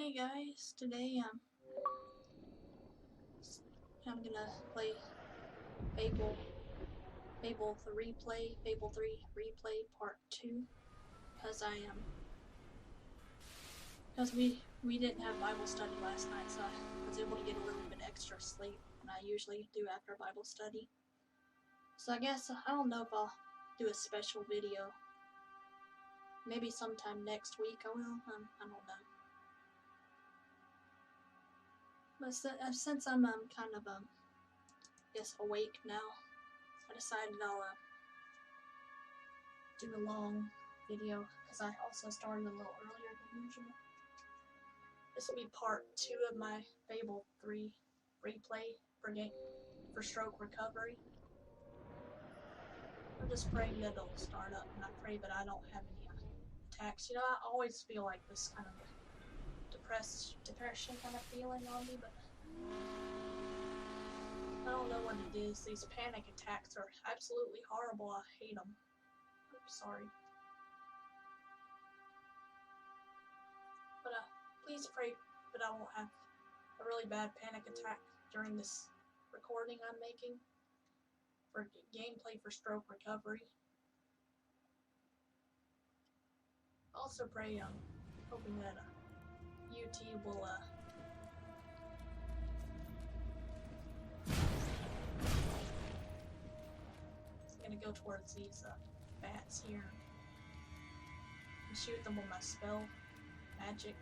Hey guys, today I'm gonna play Fable 3 replay part 2 because because we didn't have Bible study last night, so I was able to get a little bit extra sleep than I usually do after Bible study. So I guess I don't know if I'll do a special video. Maybe sometime next week I will. I don't know. But since I'm kind of I guess awake now, I decided I'll do a long video because I also started a little earlier than usual. This will be part 2 of my Fable 3 replay for stroke recovery. I'm just praying that it'll start up, and I pray that I don't have any attacks. You know, I always feel like this kind of depression kind of feeling on me, but I don't know what it is. These panic attacks are absolutely horrible. I hate them. I'm sorry. But please pray that I won't have a really bad panic attack during this recording I'm making for gameplay for stroke recovery. Also pray, hoping that UT will I'm gonna go towards these bats here and shoot them with my spell magic.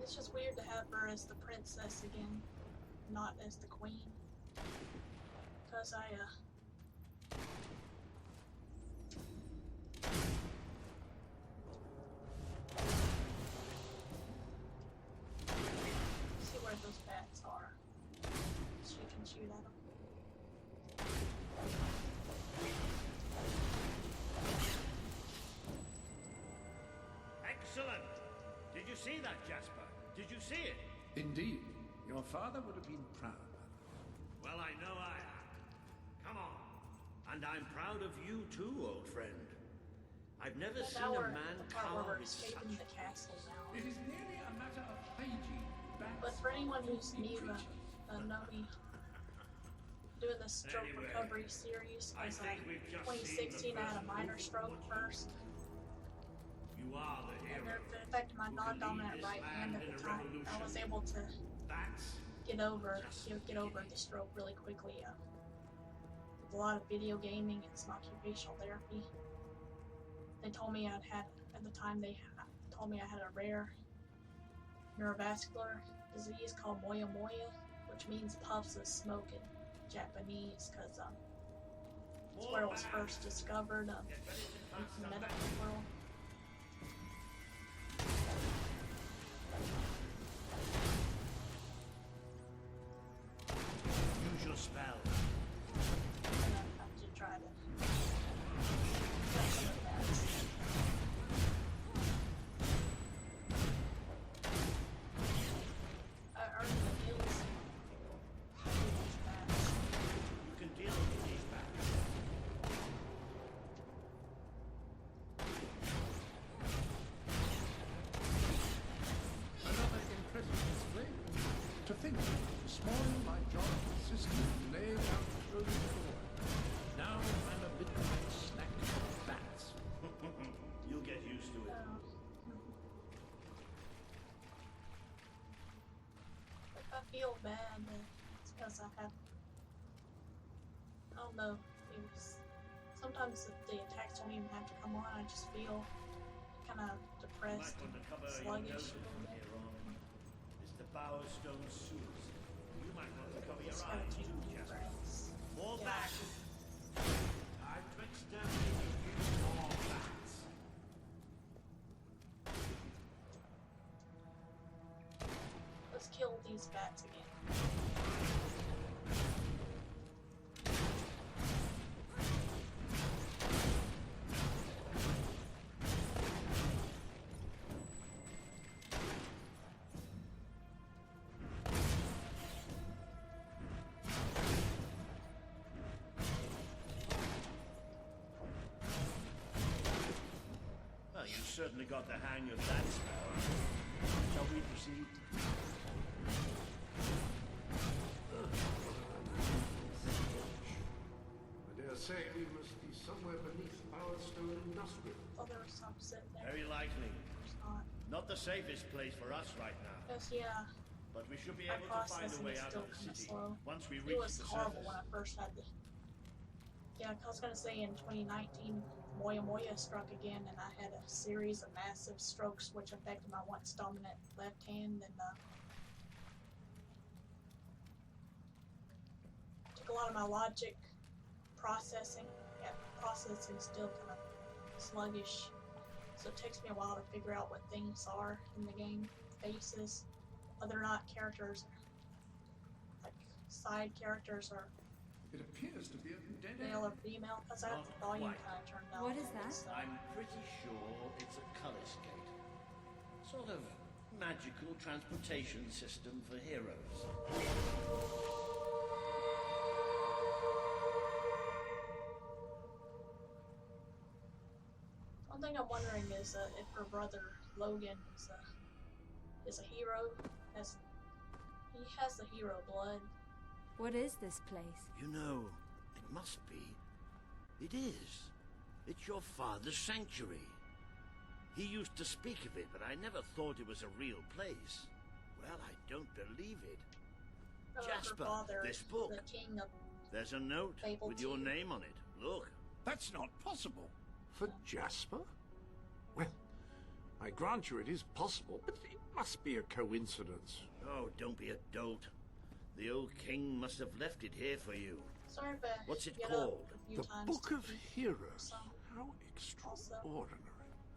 It's just weird to have her as the princess again, not as the queen, because see where those bats are, so you can shoot at them. Excellent! Did you see that, Jasper? Did you see it? Indeed. Your father would have been proud. Well, I know I am. Come on. And I'm proud of you too, old friend. I've never seen a man cower with such... the castle now. It is merely a matter of hygiene. But for anyone who's new, know me doing the stroke recovery series, because 2016 I had a minor stroke first. You are the hero. And it affected my non-dominant right hand at the time. I was able to get over the stroke really quickly. With a lot of video gaming and some occupational therapy. They told me at the time they told me I had a rare neurovascular disease called Moyamoya, which means puffs of smoke in Japanese, because it's where it was first discovered in the medical world. Use your spell. I have to try to get some of that. I earned the gills. You can deal with these bats. Another impressive display. To think, this morning my job consisted of laying out the frozen floor. Now I'm a midnight snack of bats. You'll get used to it. If I feel bad, it's because I don't know, sometimes the attacks don't even have to come on. I just feel kind of depressed and sluggish a little bit. The Bowerstone sewers. You might want to cover your Just eyes gotta take too, deep Jasper. breaths. More Yeah. bats! Time to exterminate more bats! Let's kill these bats again. certainly got the hang of that spell. Shall we proceed? I dare say we must be somewhere beneath Powerstone Industrial. Oh, there was some sitting there. Very likely. There's not. Not the safest place for us right now. Yes, yeah. But we should be My able to find a processing way is out still of the kind of city slow. once we It reach was the horrible surface. when I first had the... Yeah, I was going to say in 2019, Moyamoya struck again, and I had a series of massive strokes which affected my once dominant left hand, and took a lot of my logic processing. Yeah, processing still kind of sluggish, so it takes me a while to figure out what things are in the game, faces, whether or not characters, like side characters, are It appears to be a dead male or end. female, because I have the Not volume quite. kind of turned down. What is that? So, I'm pretty sure it's a color skate. Sort of magical transportation system for heroes. one thing I'm wondering is if her brother Logan is a hero. He has the hero blood. What is this place? You know, it must be. It is. It's your father's sanctuary. He used to speak of it, but I never thought it was a real place. Well, I don't believe it. Jasper, her father, this book. the king of There's a note Fable with your 2. name on it. Look. That's not possible. For Jasper? Well, I grant you it is possible, but it must be a coincidence. Oh, don't be a dolt. The old king must have left it here for you. Sorry if I What's it get called? up a few The times Book to of eat Heroes. some. How extraordinary.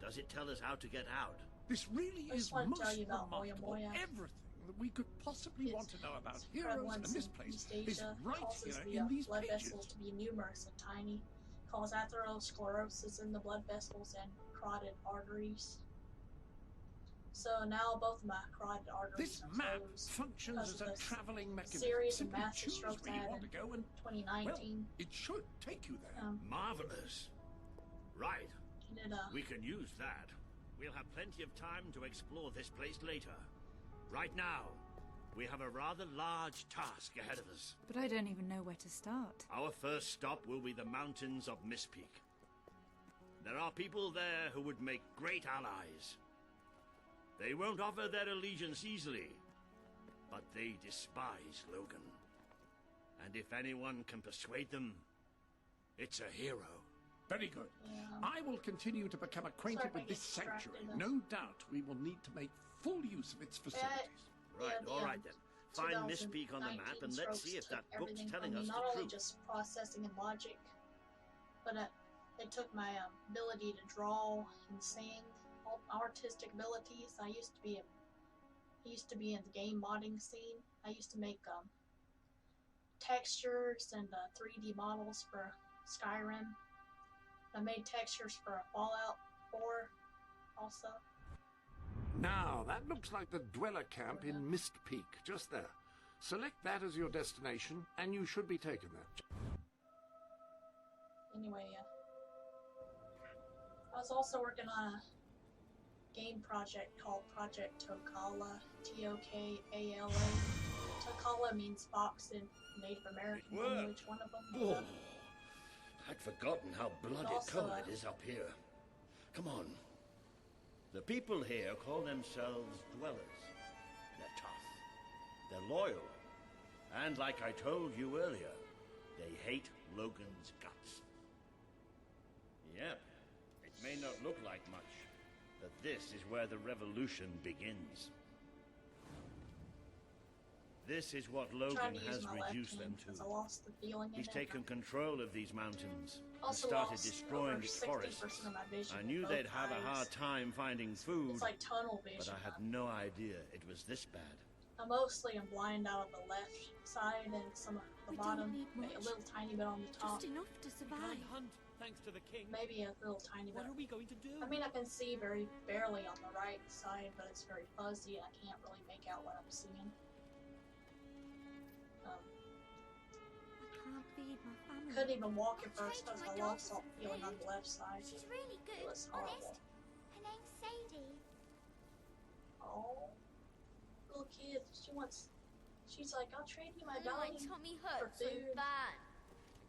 Does it tell us how to get out? This really I is just want to most tell you about remarkable. Moyamoya. Everything that we could possibly want to know about Its heroes prevalence and this in place East is Asia right causes here the in these blood pages. vessels to be numerous and tiny, cause atherosclerosis in the blood vessels and carotid arteries. So now both of my carotid arteries This are map closed functions because as of a this traveling mechanism. series of Simply massive choose strokes where I you had want in to go and, 2019. well, it should take you there. Marvelous. Right. And it, We can use that. We'll have plenty of time to explore this place later. Right now, we have a rather large task ahead of us. But I don't even know where to start. Our first stop will be the mountains of Mistpeak. There are people there who would make great allies. They won't offer their allegiance easily, but they despise Logan. And if anyone can persuade them, it's a hero. Very good. Yeah. I will continue to become acquainted Sorry if I with this get distracted. sanctuary. No doubt we will need to make full use of its facilities. Right, the, all right then. Find Mistpeak on the map and 2019 let's see if strokes that took book's everything telling from me, us not the only truth. just processing and logic, but it took my ability to draw and sing, all artistic abilities. I used to be in the game modding scene. I used to make textures and 3D models for Skyrim. I made textures for Fallout 4 also. Now, that looks like the dweller camp in Mistpeak, just there. Select that as your destination, and you should be taken there. Anyway, I was also working on a game project called Project Tokala, T-O-K-A-L-A. Tokala means fox in Native American Whoa. language, one of them. Oh, I'd forgotten how bloody also, cold it is up here. Come on. The people here call themselves dwellers. They're tough. They're loyal. And like I told you earlier, they hate Logan's guts. Yep, it may not look like much, but this is where the revolution begins. This is what I'm trying Logan to use has my left reduced them hand because I to. lost the feeling in He's it. taken control of these mountains and Also started lost destroying over the 60% forests. of my vision I with knew both they'd have a eyes. hard time finding food, It's like tunnel but vision. I had no idea it was this bad. I mostly am blind out of the left side and some of the We don't bottom, need maybe a much. little tiny bit on the top, Just enough to We survive. can't hunt, thanks to the king. maybe a little tiny bit. What are we going to do? I mean, I can see very barely on the right side, but it's very fuzzy. I can't really make out what I'm seeing. I can't feed my family. Couldn't even walk at first I've because taken I my lost daughter all some feeling on food. the left side. She's really It good, was honest. horrible. Her name's Sadie. Oh, little kid. She's like, I'll trade you my My dog tummy for hurts so food. bad.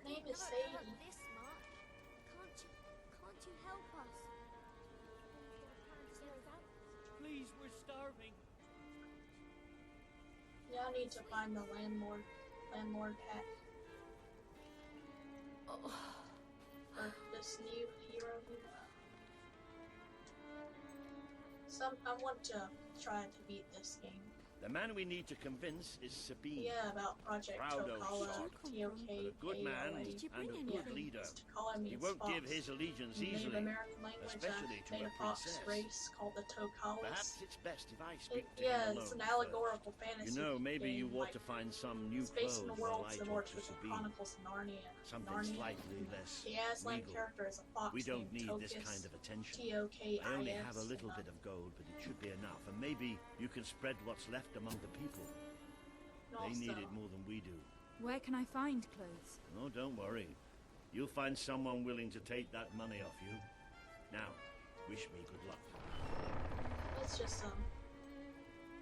Her name is Never hurt Sadie. this much. Can't you help us? Please, we're starving. Yeah, I need to find the landlord hat for this new hero here. I want to try to beat this game. The man we need to convince is Sabine. Yeah, about Project Proud old Tokala, sod. T-O-K, But a good man Did you and bring a good anything? leader. Tokala He means won't fox. give his allegiance In Native easily, American language, especially to a Native fox princess. race called the Tokalas. Perhaps it's best if I speak to Yeah, him it's alone an allegorical fantasy. You know, maybe game, you ought like, to find some new it's based in clothes the while world I similar talk to to the Sabine. Chronicles of Narnia. Something Narnia. slightly less The Aslan regal. character is a fox We don't named need Tokus, this kind of attention. T-O-K-I-S. I only have a little bit of gold, but it should be enough. And maybe you can spread what's left among the people. They need it more than we do. Where can I find clothes? Oh, don't worry. You'll find someone willing to take that money off you. Now, wish me good luck. Let's just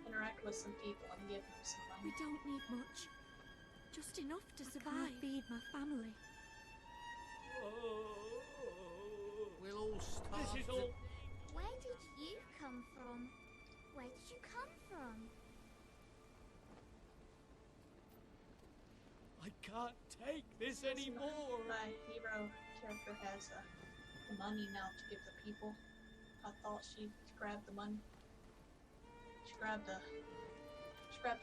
interact with some people and give them some We money. don't need much. Just enough to I survive. can't feed my family. We'll all starve. This is all. Where did you come from? Where did you come from? I can't take this anymore. My hero character has the money now to give the people. I thought she grabbed the money. She grabbed a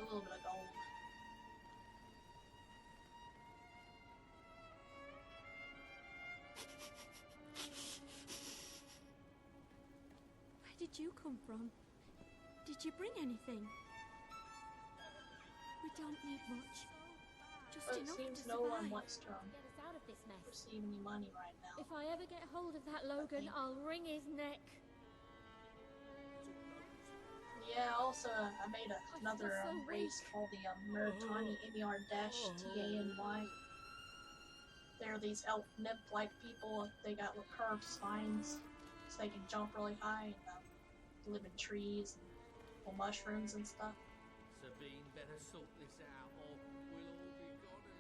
little bit of gold. Where did you come from? Did you bring anything? We don't need much. Just But it enough seems to no survive. one wants to Get us out of this mess. receive any money right now. If I ever get hold of that Logan, I'll wring his neck. Yeah, also, I made another so race weak. called the Meritani, M-E-R-T-A-N-Y. They're these elf nymph-like people. They got curved spines, so they can jump really high and live in trees and pull mushrooms and stuff. Sabine better sort this out, or we'll all be goners.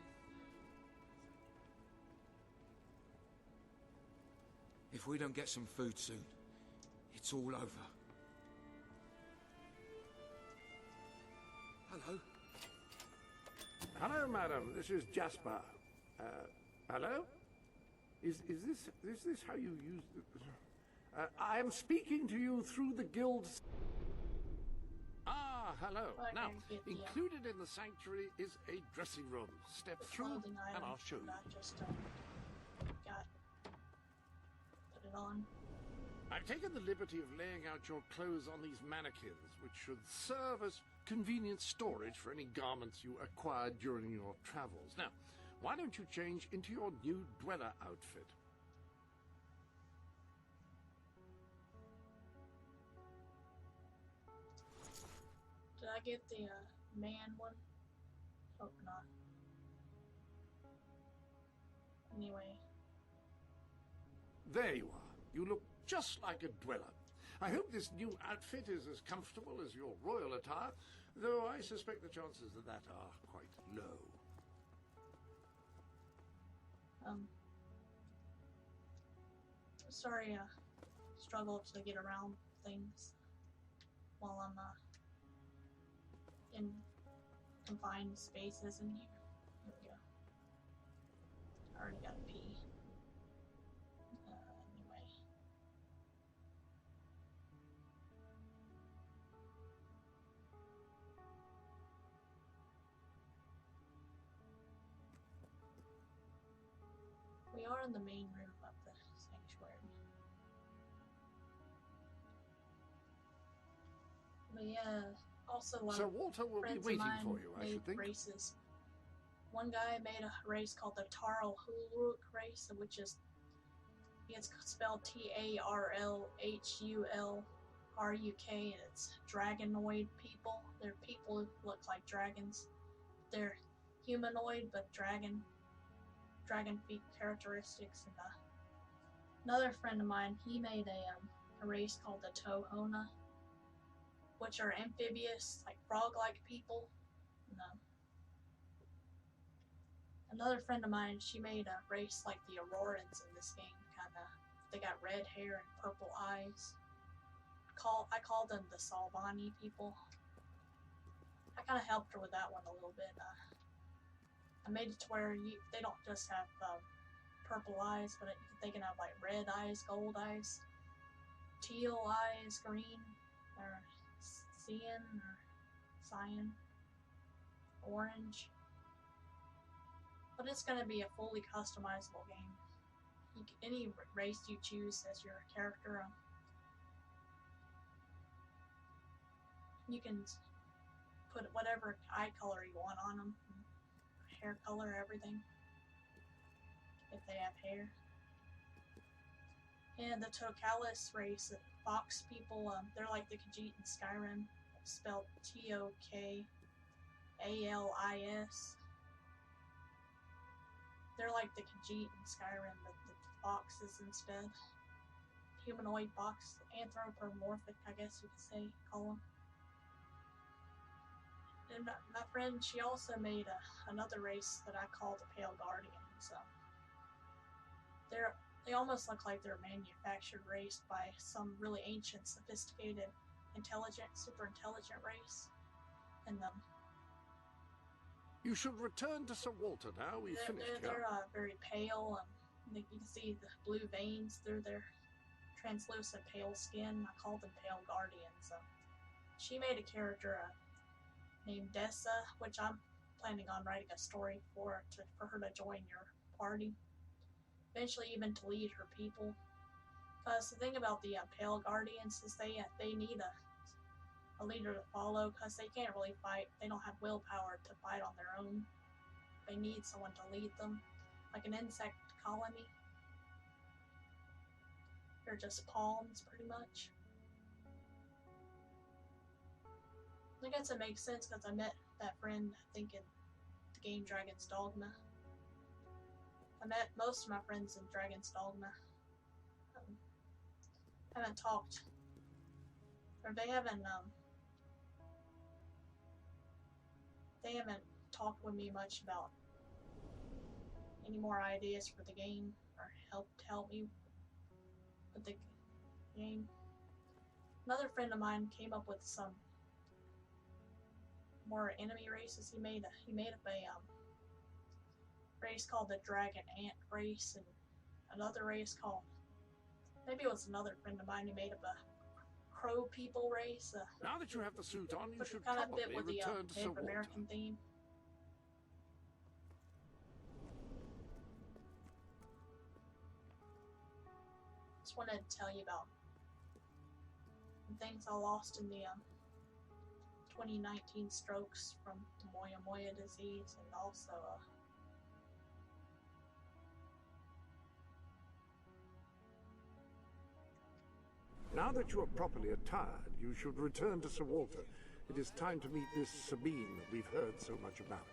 If we don't get some food soon, it's all over. Hello? Hello, madam. This is Jasper. Hello? Is this how you use the... I am speaking to you through the guild's... Ah, hello. Well, I Now, can get the, included in the sanctuary is a dressing room. Step The through clothing and item I'll show you. that I just put it on. I've taken the liberty of laying out your clothes on these mannequins, which should serve as convenient storage for any garments you acquired during your travels. Now, why don't you change into your new dweller outfit? Did I get the man one? Hope not. Anyway, There you are. You look just like a dweller. I hope this new outfit is as comfortable as your royal attire, though I suspect the chances of that are quite low. sorry, struggle to get around things while I'm in confined spaces in here. Here we go. I already got a pee. Anyway. We are in the main room of the sanctuary. But yeah, also Sir Walter will be friends of waiting mine for you, I made should think. races. One guy made a race called the Tarl Hulruk race, which is it's spelled Tarlhulruk, and it's dragonoid people. They're people who look like dragons. They're humanoid, but dragon feet characteristics. And another friend of mine, he made a a race called the Tohona, which are amphibious, like frog-like people. And, another friend of mine, she made a race like the Aurorans in this game, kinda. They got red hair and purple eyes. I called them the Salvani people. I kind of helped her with that one a little bit. I made it to where they don't just have purple eyes, but they can have like red eyes, gold eyes, teal eyes, green, or cyan, orange. But it's going to be a fully customizable game. Any race you choose as your character, you can put whatever eye color you want on them, hair color, everything, if they have hair. And the Tokalis race, fox people, they're like the Khajiit in Skyrim, spelled Tokalis. They're like the Khajiit in Skyrim, but the foxes instead. Humanoid fox, anthropomorphic, I guess you could say, call them. And my friend, she also made another race that I call the Pale Guardians. They almost look like they're a manufactured race by some really ancient, sophisticated, intelligent, super intelligent race. And you should return to Sir Walter now. We've finished here. They're very pale. You can see the blue veins through their translucent pale skin. I call them Pale Guardians. She made a character named Dessa, which I'm planning on writing a story for her to join your party. Eventually even to lead her people. Because the thing about the Pale Guardians is they need a leader to follow, because they can't really fight. They don't have willpower to fight on their own. They need someone to lead them, like an insect colony. They're just pawns, pretty much. I guess it makes sense because I met that friend, I think, in the game Dragon's Dogma. I met most of my friends in Dragon's Dogma. Haven't talked, or they haven't talked with me much about any more ideas for the game or help me with the game. Another friend of mine came up with some more enemy races. He made up a race called the Dragon Ant race, and another race called, maybe it was another friend of mine who made up a Crow People race. Now that you have the suit on, you should kind of probably fit with the return to Sir Native Walter. American theme. Just wanted to tell you about things I lost in the 2019 strokes from the Moyamoya disease, and also now that you are properly attired, you should return to Sir Walter. It is time to meet this Sabine that we've heard so much about.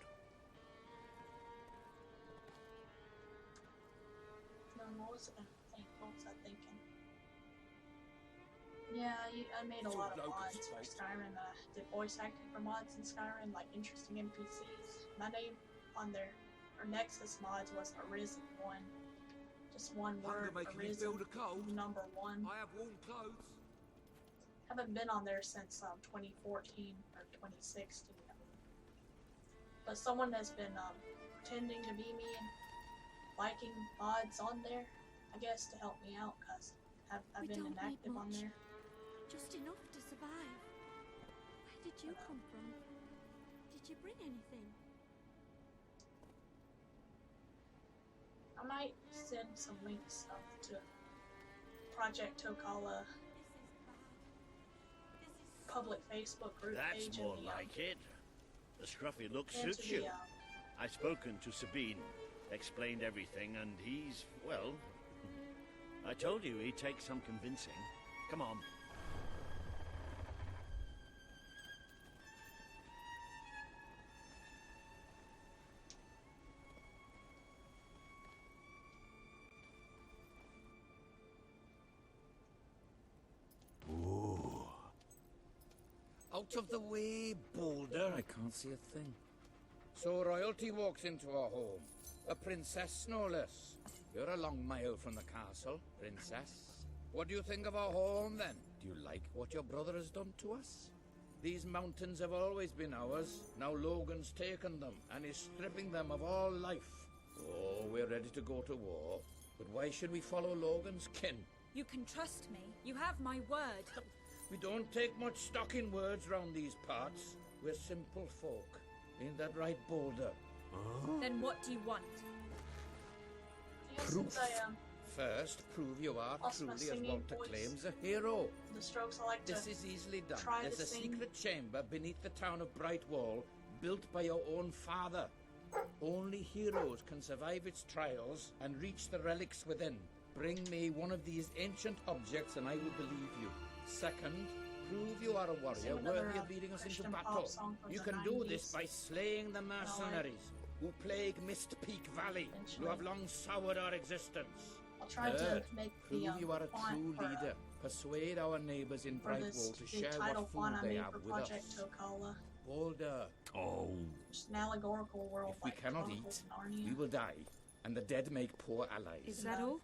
what was I thinking? Yeah, I made a lot of mods for Skyrim. Did voice acting for mods in Skyrim, like interesting NPCs. My name on their Nexus mods was Arisen1. Just one word, Arisen, number 1. I have warm clothes. Haven't been on there since 2014 or 2016. But someone has been pretending to be me and liking mods on there, I guess, to help me out, because I've been inactive on there. Just enough to survive. Where did you come from? Did you bring anything? I might send some links to Project Tokala public Facebook group That's page. more like it. The scruffy look suits you. I've spoken to Sabine, explained everything, and he's, well, I told you he'd take some convincing. Come on. Out of the way, Boulder. I can't see a thing. So royalty walks into our home. A princess, no less. You're a long mile from the castle, princess. What do you think of our home, then? Do you like what your brother has done to us? These mountains have always been ours. Now Logan's taken them and is stripping them of all life. Oh, we're ready to go to war. But why should we follow Logan's kin? You can trust me. You have my word. We don't take much stock in words round these parts. We're simple folk. Ain't that right, Boulder? Then what do you want? Since First, prove you are lost my truly, as singing Walter voice. claims, a hero. the Strokes, I like to This is easily done. try There's to a sing. secret chamber beneath the town of Brightwall, built by your own father. Only heroes can survive its trials and reach the relics within. Bring me one of these ancient objects and I will believe you. Second, prove you are a warrior Sing another, worthy of leading us into Christian pop battle. song from You the can do 90s. this by slaying the mercenaries who plague Mist Peak Valley. Eventually. You have long soured our existence. I'll try to Third, make prove the you are a font true for, leader. Persuade our neighbors in for this, Brightwall to the share title what font food I they made have for with Project us. Tokala. Boulder, Just an allegorical world if we like cannot Chronicles eat, of Narnia. we will die, and the dead make poor allies. Is that all?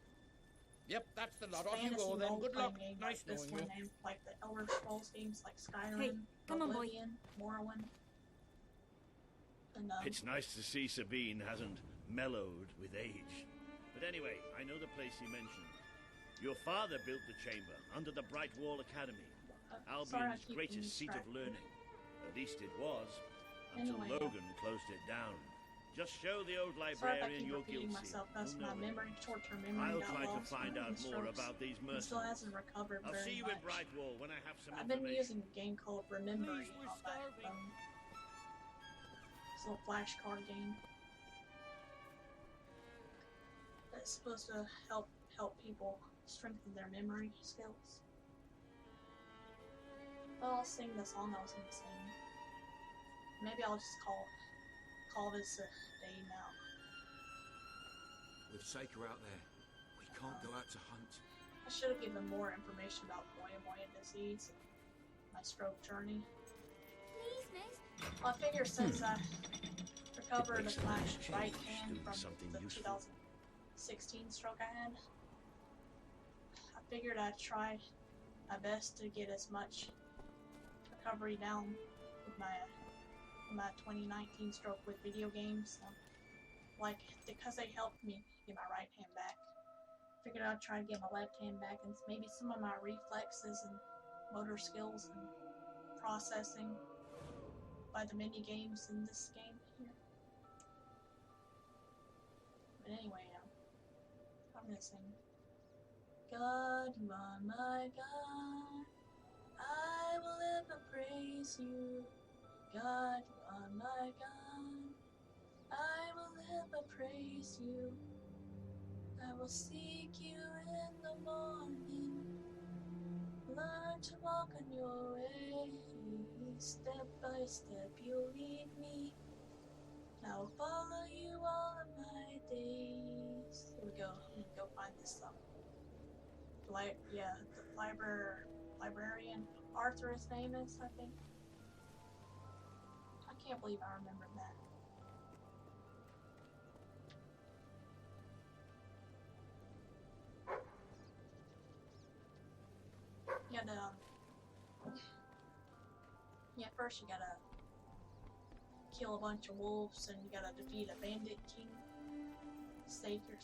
Yep, that's the lot. It's Off you fantasy go then. Good role-playing luck. game Nice like this knowing one, you. and like the Elder Scrolls games like Skyrim, Hey, come on, boy. Oblivion, Morrowind. And It's nice to see Sabine hasn't mellowed with age. But anyway, I know the place he mentioned. Your father built the chamber under the Brightwall Academy, sorry, I Albion's keep greatest getting seat of distracted. learning. At least it was, until Anyway, Logan closed it down. Just show the old Sorry if I librarian keep your repeating guilty. myself. That's Who my knows? memory, short-term memory. I'll got try to lost find from out more strokes. about these It still mercenaries. hasn't recovered I'll very see you much. in Brightwall when I have some I've been information. using a game called Remembering Please, we're on my starving. phone. It's a little flashcard game. That's supposed to help people strengthen their memory skills. Well, I'll sing the song I was going to sing. Maybe I'll just call this a day now. With Saker out there, we can't go out to hunt. I should have given more information about Moyamoya disease and my stroke journey. Please, miss. Well, I figure since I recovered makes a my nice change right hand doing from something the useful. 2016 stroke I had, I figured I'd try my best to get as much recovery down with my 2019 stroke with video games. Like, because they helped me get my right hand back. Figured I'd try to get my left hand back and maybe some of my reflexes and motor skills and processing by the mini games in this game here. But anyway, I'm gonna sing. God, you are my God. I will ever praise you. God, you are my God. I will ever praise you. I will seek you in the morning. Learn to walk on your way. Step by step you'll lead me. I will follow you all of my days. Here we go. I'm gonna go find this the librarian Arthur, his name is, I think. I can't believe I remembered that. You gotta, first you gotta kill a bunch of wolves, and you gotta defeat a bandit king. Saker,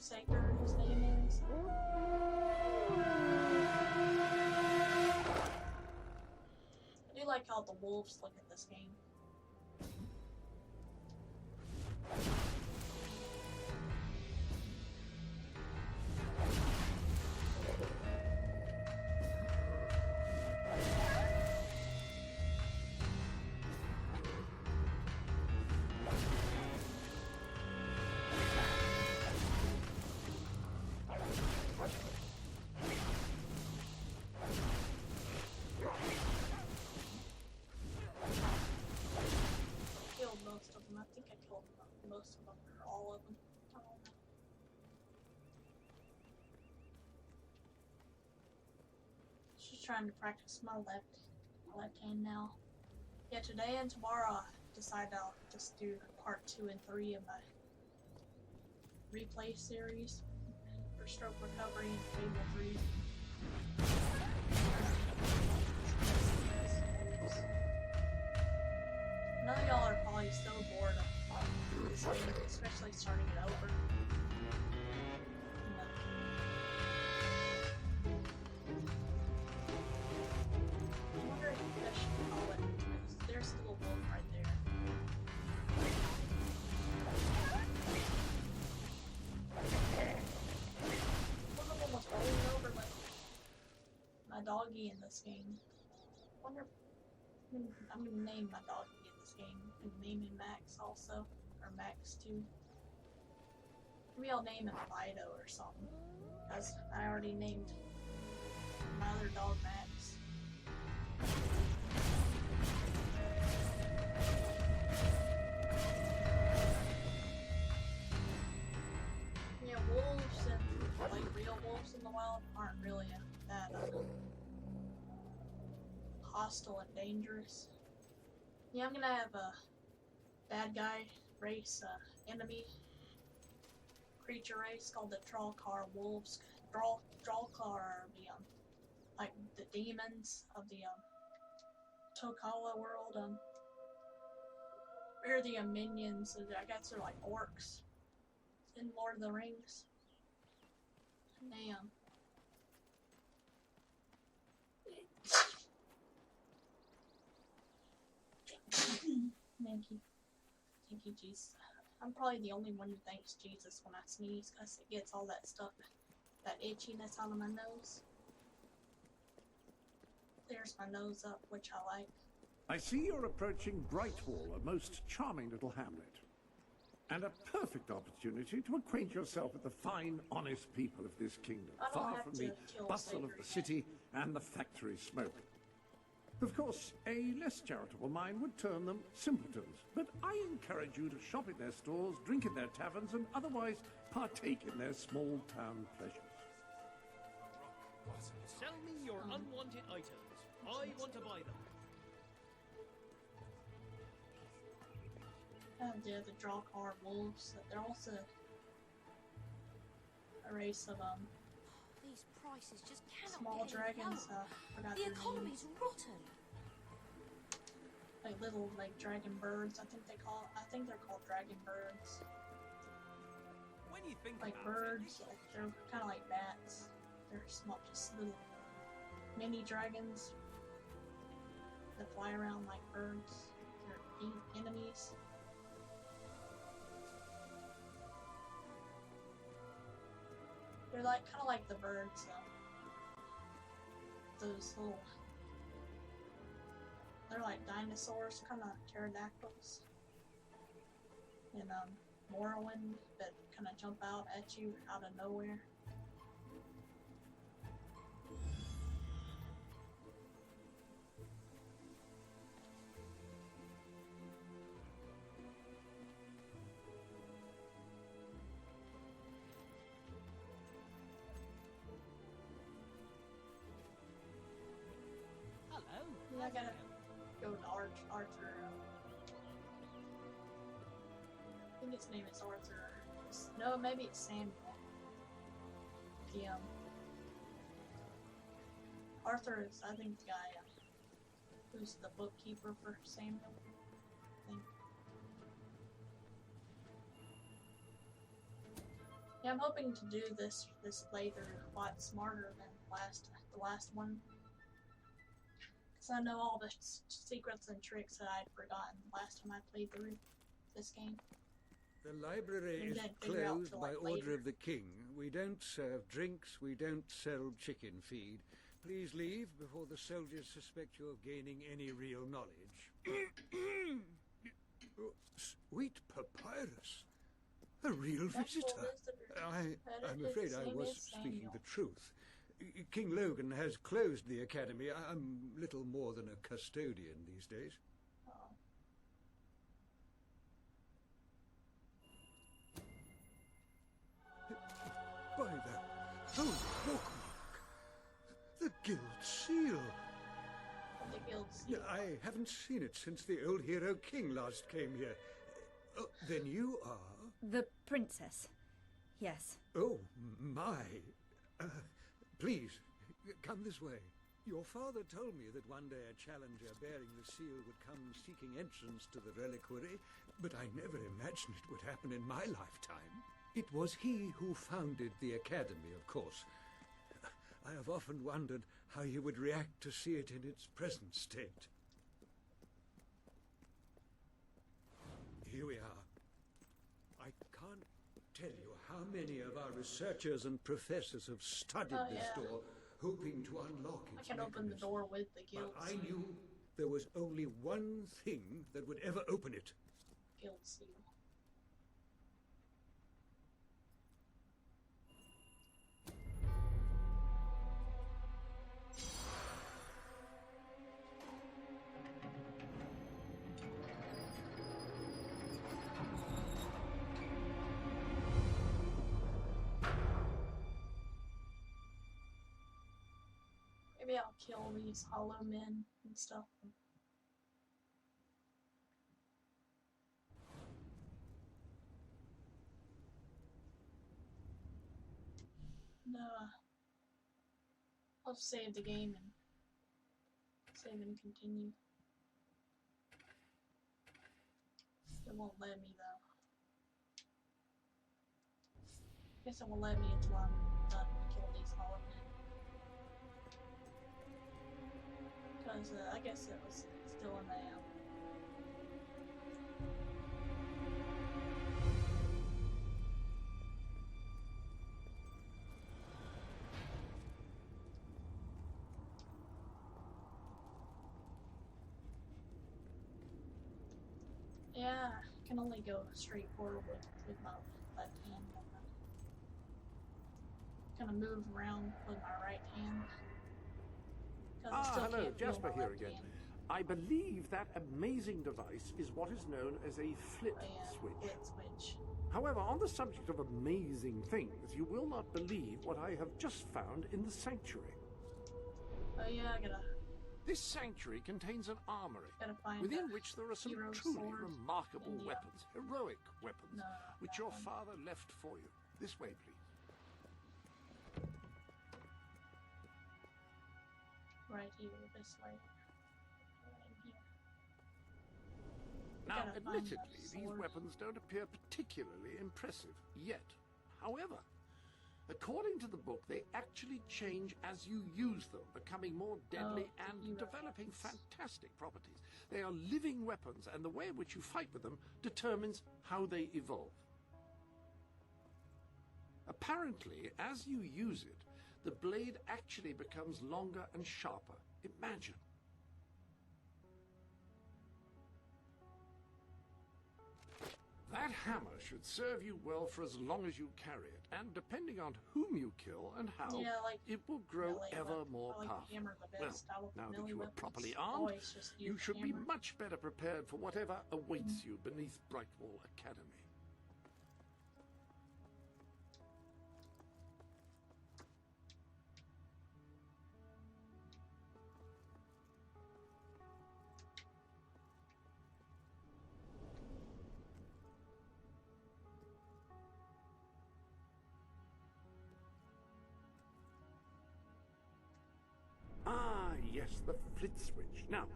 his name is. I do like how the wolves look at this game. I think I killed most of them, or all of them. I don't know. Just trying to practice my left hand now. Yeah, today and tomorrow I decide I'll just do part 2 and 3 of my replay series for stroke recovery and Fable 3. I know y'all are probably so bored of this game, especially starting it over. I wonder if I should call it. There's a little wolf right there. I'm almost rolling over my doggy in this game. I wonder if I'm gonna name my doggy in this game. I'm name him Max also, or Max too. Maybe I'll name him Fido or something, because I already named my other dog Max. Yeah, wolves and like real wolves in the wild aren't really that hostile and dangerous. Yeah, I'm gonna have a bad guy race, enemy creature race called the Trollcar Wolves. Trollcar are the like the demons of the Tokala world. They're the minions. I guess they're like orcs in Lord of the Rings. And they Thank you, Jesus. I'm probably the only one who thanks Jesus when I sneeze, because it gets all that stuff, that itchiness out of my nose. Clears my nose up, which I like. I see you're approaching Brightwall, a most charming little hamlet. And a perfect opportunity to acquaint yourself with the fine, honest people of this kingdom, far from the bustle of the city and the factory smoke. Of course, a less charitable mind would term them simpletons, but I encourage you to shop in their stores, drink in their taverns, and otherwise partake in their small-town pleasures. Sell me your unwanted items. I want to buy them. Yeah, the Trollcar Wolves. They're also a race of These prices just cannot small get any dragons. lower. Forgot The their economy's names. rotten. Like little dragon birds. I think they're called dragon birds. When you think Like about birds. Like they're kind of like bats. They're small, just little mini dragons that fly around like birds. They're enemies. They're like kind of like the birds, those little. They're like dinosaurs, kind of pterodactyls. In Morrowind, that kind of jump out at you out of nowhere. hello. Yeah, I gotta go to Arthur. I think his name is Arthur. No, maybe it's Samuel. The Arthur is, I think, the guy who's the bookkeeper for Samuel. I think. Yeah, I'm hoping to do this playthrough a lot smarter than the last one. Because I know all the secrets and tricks that I'd forgotten last time I played through this game. The library Maybe is I'd figure out closed till, by like, order later. of the king. We don't serve drinks, we don't sell chicken feed. Please leave before the soldiers suspect you're gaining any real knowledge. Oh, sweet papyrus. A real visitor. I'm afraid I was speaking the truth. King Logan has closed the academy. I'm little more than a custodian these days. By the holy bookmark, the Guild Seal. the guild seal. I haven't seen it since the old hero king last came here. Oh, then you are... The princess. Yes. Oh, my. Please, come this way. Your father told me that one day a challenger bearing the seal would come seeking entrance to the reliquary, but I never imagined it would happen in my lifetime. It was he who founded the academy, of course. I have often wondered how he would react to see it in its present state. Here we are. I can't tell you how many of our researchers and professors have studied this door, hoping to unlock its I can open the door with the guild seal. I knew there was only one thing that would ever open it. Guild seal. Maybe I'll kill these hollow men and stuff. No, I'll save the game and save and continue. It won't let me though. Guess it won't let me until I'm done to kill these hollow men. Because I guess it was still in the yeah, I can only go straight forward with my left hand. Kind of move around with my right hand. Hello, Jasper here again. I believe that amazing device is what is known as a flit switch. However, on the subject of amazing things, you will not believe what I have just found in the sanctuary. Oh yeah, I gotta... This sanctuary contains an armory, within which there are some truly remarkable weapons, heroic weapons, which your father left for you. This way, please. Right here, this way. Right here. Now, admittedly, these weapons don't appear particularly impressive yet. However, according to the book, they actually change as you use them, becoming more deadly and developing fantastic properties. They are living weapons, and the way in which you fight with them determines how they evolve. Apparently, as you use it, the blade actually becomes longer and sharper. Imagine. That hammer should serve you well for as long as you carry it, and depending on whom you kill and how, it will grow ever more powerful. Well, now that you are properly armed, you should be much better prepared for whatever awaits you beneath Brightwall Academy. Yes, the flit switch. Now,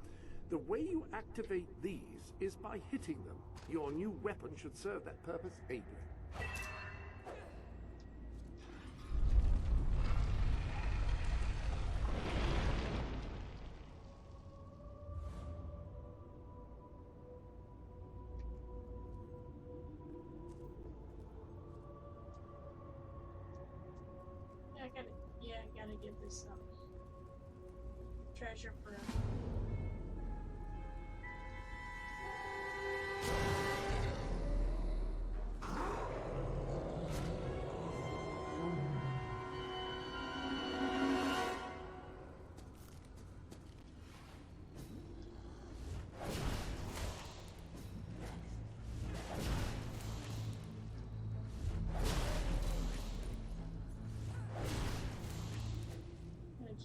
the way you activate these is by hitting them. Your new weapon should serve that purpose ably. I gotta give this treasure for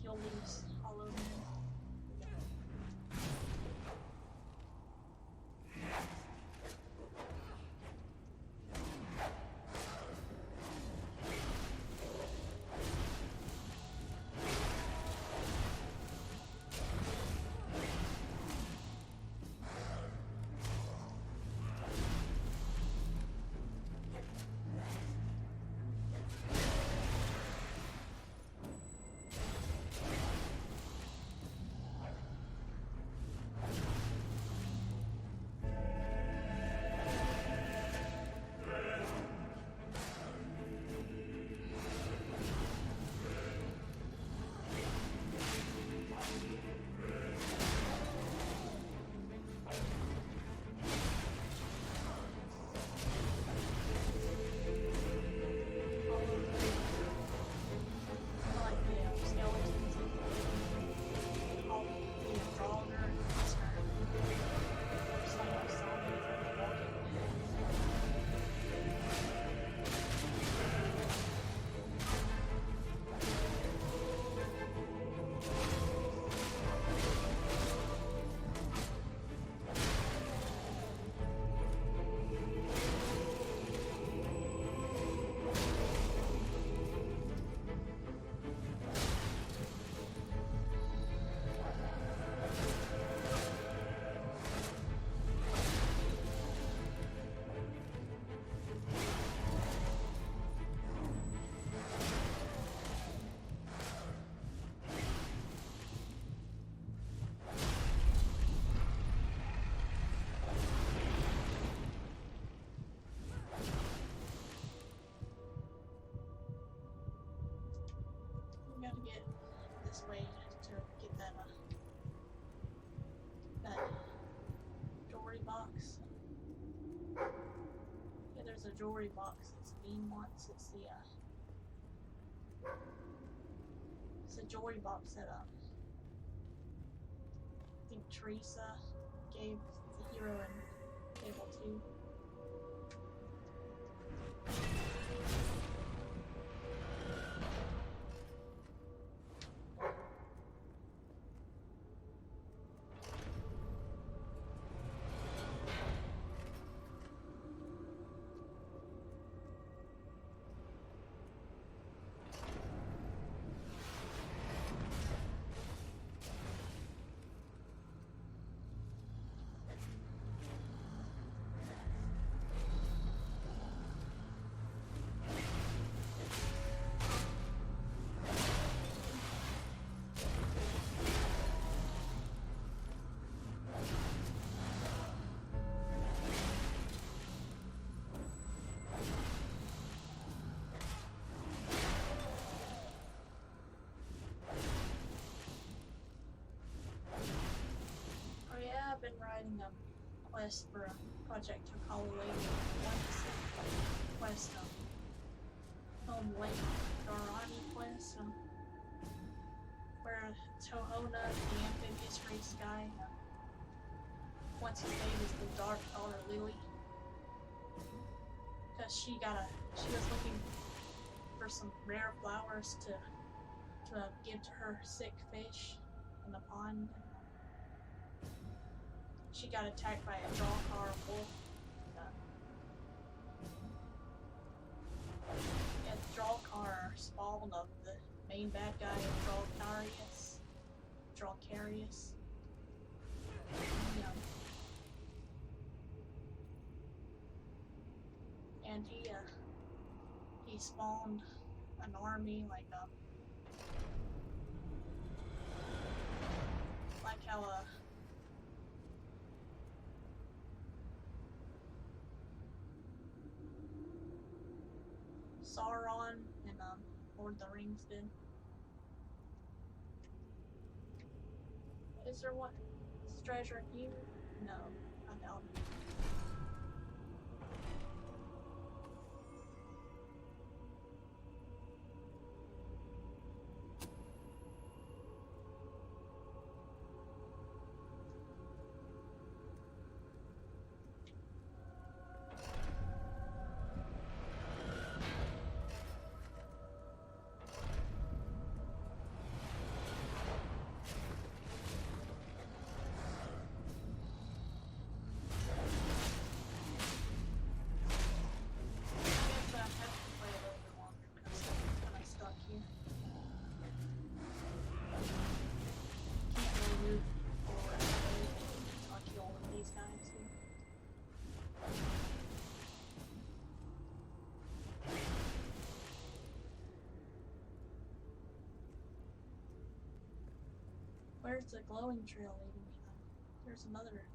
kill these hollow men. this way to get that that jewelry box. Yeah, there's a jewelry box that's being wants. It's the jewelry box that I think Teresa gave the hero in Fable 2. I've been writing a quest for a project to call quest, Home Lake Garani quest, where Tohona, the amphibious race guy, wants his name is the Dark Daughter Lily, because she was looking for some rare flowers to give to her sick fish in the pond. She got attacked by a drawcar wolf. Yeah, the drawcar spawned of the main bad guy, Drawcarius. Yeah. And he spawned an army like how Sauron and Lord of the Rings did. Is there one treasure here? No, I doubt it. Where's the glowing trail leading me though? There's another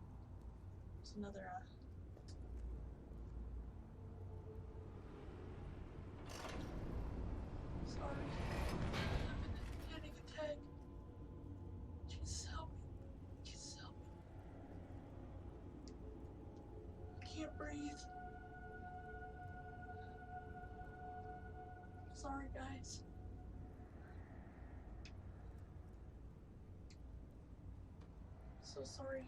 sorry. I'm in a panic attack. Jesus help me. Jesus help me. I can't breathe. Sorry guys. So sorry.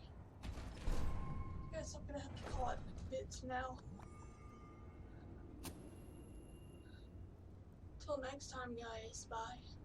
Guess I'm gonna have to call it bits now. Till next time, guys. Bye.